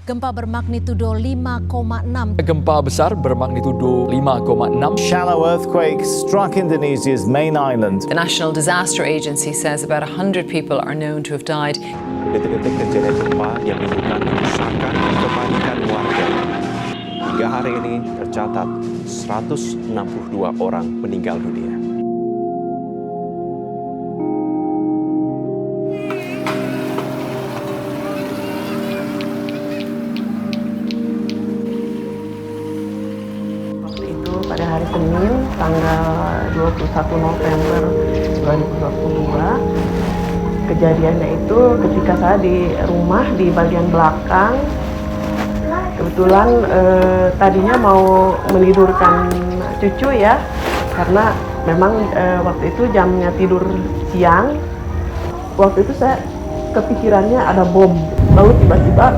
Gempa bermagnitudo 5,6. Gempa besar bermagnitudo 5,6. Shallow earthquake struck Indonesia's main island. The National Disaster Agency says about 100 people are known to have died. Detik-detik kejadian gempa yang menimbulkan kerusakan dan kepanikan warga. Hingga hari ini tercatat 162 orang meninggal dunia. Pada hari Senin, tanggal 21 November 2022, kejadiannya itu ketika saya di rumah di bagian belakang. Kebetulan tadinya mau menidurkan cucu ya, karena memang waktu itu jamnya tidur siang. Waktu itu saya kepikirannya ada bom, lalu tiba-tiba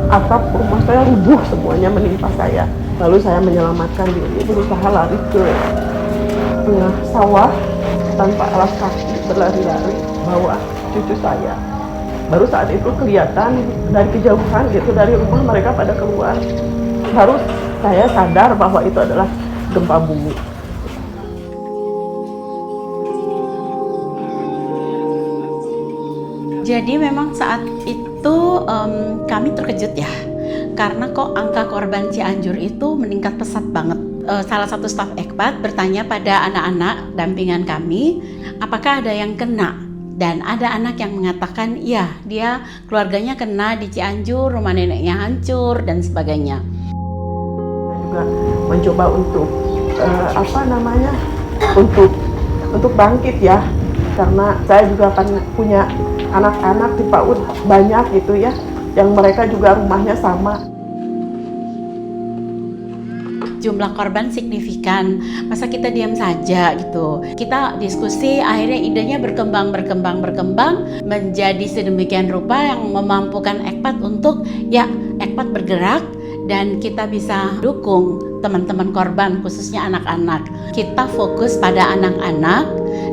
atap rumah saya rubuh semuanya menimpa saya. Lalu saya menyelamatkan diri, berusaha lari ke tengah sawah tanpa alas kaki, berlari-lari bawa cucu saya. Baru saat itu kelihatan dari kejauhan gitu, dari rumah mereka pada keluar. Baru saya sadar bahwa itu adalah gempa bumi. Jadi memang saat itu kami terkejut ya, karena kok angka korban Cianjur itu meningkat pesat banget. Salah satu staf Ekpat bertanya pada anak-anak dampingan kami, apakah ada yang kena? Dan ada anak yang mengatakan, iya, dia keluarganya kena di Cianjur, rumah neneknya hancur dan sebagainya. Juga mencoba untuk untuk bangkit ya, karena saya juga akan punya anak-anak di PAUD banyak gitu ya, yang mereka juga rumahnya sama. Jumlah korban signifikan, masa kita diam saja gitu. Kita diskusi, akhirnya idenya berkembang menjadi sedemikian rupa yang memampukan Ekpat untuk ya Ekpat bergerak dan kita bisa dukung teman-teman korban, khususnya anak-anak. Kita fokus pada anak-anak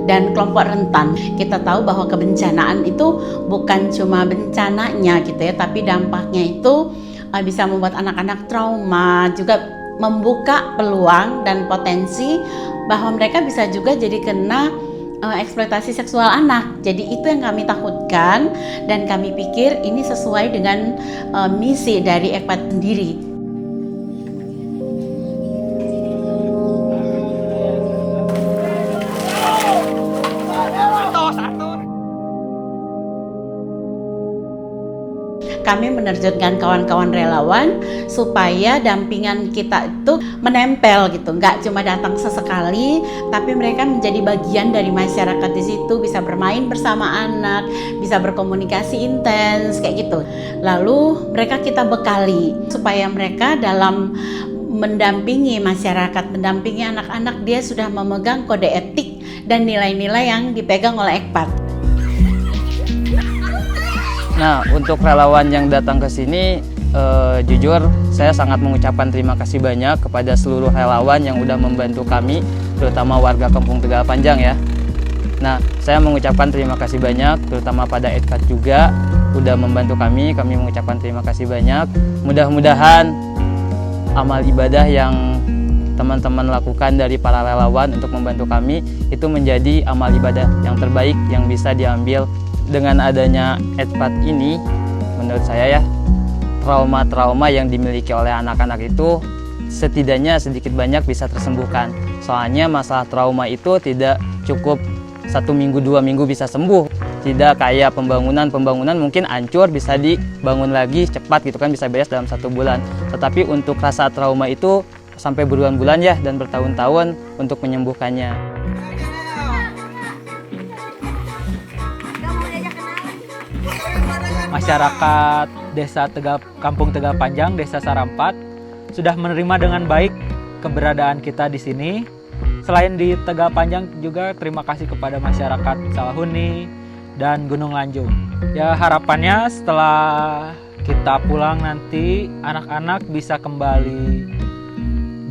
dan kelompok rentan. Kita tahu bahwa kebencanaan itu bukan cuma bencananya gitu ya, tapi dampaknya itu bisa membuat anak-anak trauma, juga membuka peluang dan potensi bahwa mereka bisa juga jadi kena eksploitasi seksual anak. Jadi itu yang kami takutkan dan kami pikir ini sesuai dengan misi dari Ekpat sendiri. Kami menerjunkan kawan-kawan relawan supaya dampingan kita itu menempel gitu, nggak cuma datang sesekali, tapi mereka menjadi bagian dari masyarakat di situ, bisa bermain bersama anak, bisa berkomunikasi intens kayak gitu. Lalu mereka kita bekali supaya mereka dalam mendampingi masyarakat, mendampingi anak-anak, dia sudah memegang kode etik dan nilai-nilai yang dipegang oleh Ekpat. Nah, untuk relawan yang datang ke sini, jujur saya sangat mengucapkan terima kasih banyak kepada seluruh relawan yang udah membantu kami, terutama warga Kampung Tegal Panjang ya. Nah, saya mengucapkan terima kasih banyak, terutama pada Ekpat juga udah membantu kami mengucapkan terima kasih banyak. Mudah-mudahan amal ibadah yang teman-teman lakukan dari para relawan untuk membantu kami itu menjadi amal ibadah yang terbaik yang bisa diambil. Dengan adanya Ekpat ini, menurut saya ya, trauma-trauma yang dimiliki oleh anak-anak itu setidaknya sedikit banyak bisa tersembuhkan. Soalnya masalah trauma itu tidak cukup 1 minggu, 2 minggu bisa sembuh. Tidak kayak pembangunan mungkin hancur, bisa dibangun lagi cepat gitu kan, bisa beres dalam 1 bulan. Tetapi untuk rasa trauma itu sampai berbulan-bulan ya, dan bertahun-tahun untuk menyembuhkannya. Masyarakat Desa Kampung Tegal Panjang, Desa Sarampat sudah menerima dengan baik keberadaan kita di sini. Selain di Tegal Panjang juga terima kasih kepada masyarakat Salahuni dan Gunung Lanjung. Ya, harapannya setelah kita pulang nanti anak-anak bisa kembali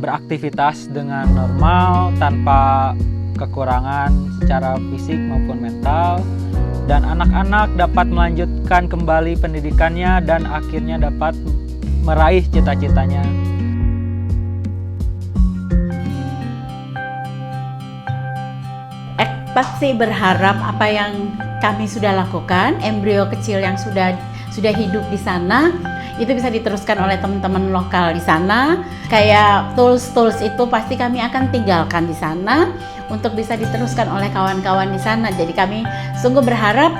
beraktivitas dengan normal tanpa kekurangan secara fisik maupun mental. Dan anak-anak dapat melanjutkan kembali pendidikannya dan akhirnya dapat meraih cita-citanya. Pasti berharap apa yang kami sudah lakukan, embrio kecil yang sudah hidup di sana, itu bisa diteruskan oleh teman-teman lokal di sana. Kayak tools itu pasti kami akan tinggalkan di sana untuk bisa diteruskan oleh kawan-kawan di sana. Jadi kami sungguh berharap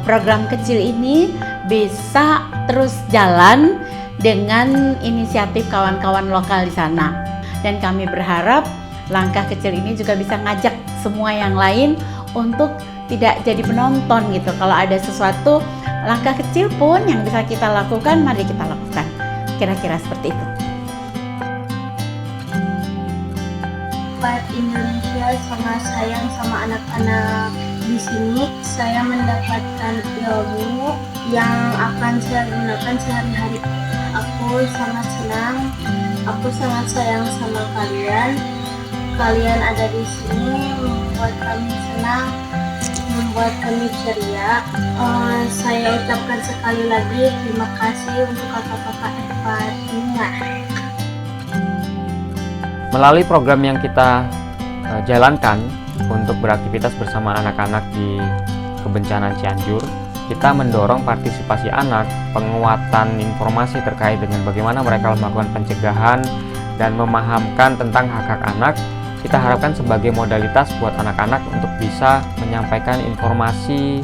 program kecil ini bisa terus jalan dengan inisiatif kawan-kawan lokal di sana. Dan kami berharap langkah kecil ini juga bisa ngajak semua yang lain untuk tidak jadi penonton gitu. Kalau ada sesuatu langkah kecil pun yang bisa kita lakukan, mari kita lakukan. Kira-kira seperti itu. Buat Indonesia sangat sayang sama anak-anak di sini. Saya mendapatkan ilmu yang akan saya gunakan sehari-hari. Aku sangat senang. Aku sangat sayang sama kalian. Kalian ada di sini membuat kami senang, membuat kami ceria. Saya ucapkan sekali lagi terima kasih untuk kakak-kakak Fatima. Melalui program yang kita jalankan untuk beraktivitas bersama anak-anak di Kebencanaan Cianjur, kita mendorong partisipasi anak, penguatan informasi terkait dengan bagaimana mereka melakukan pencegahan dan memahamkan tentang hak-hak anak. Kita harapkan sebagai modalitas buat anak-anak untuk bisa menyampaikan informasi,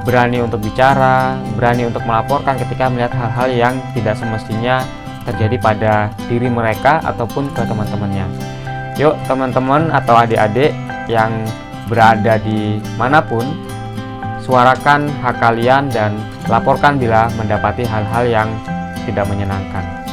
berani untuk bicara, berani untuk melaporkan ketika melihat hal-hal yang tidak semestinya terjadi pada diri mereka ataupun ke teman-temannya. Yuk teman-teman atau adik-adik yang berada di manapun, suarakan hak kalian dan laporkan bila mendapati hal-hal yang tidak menyenangkan.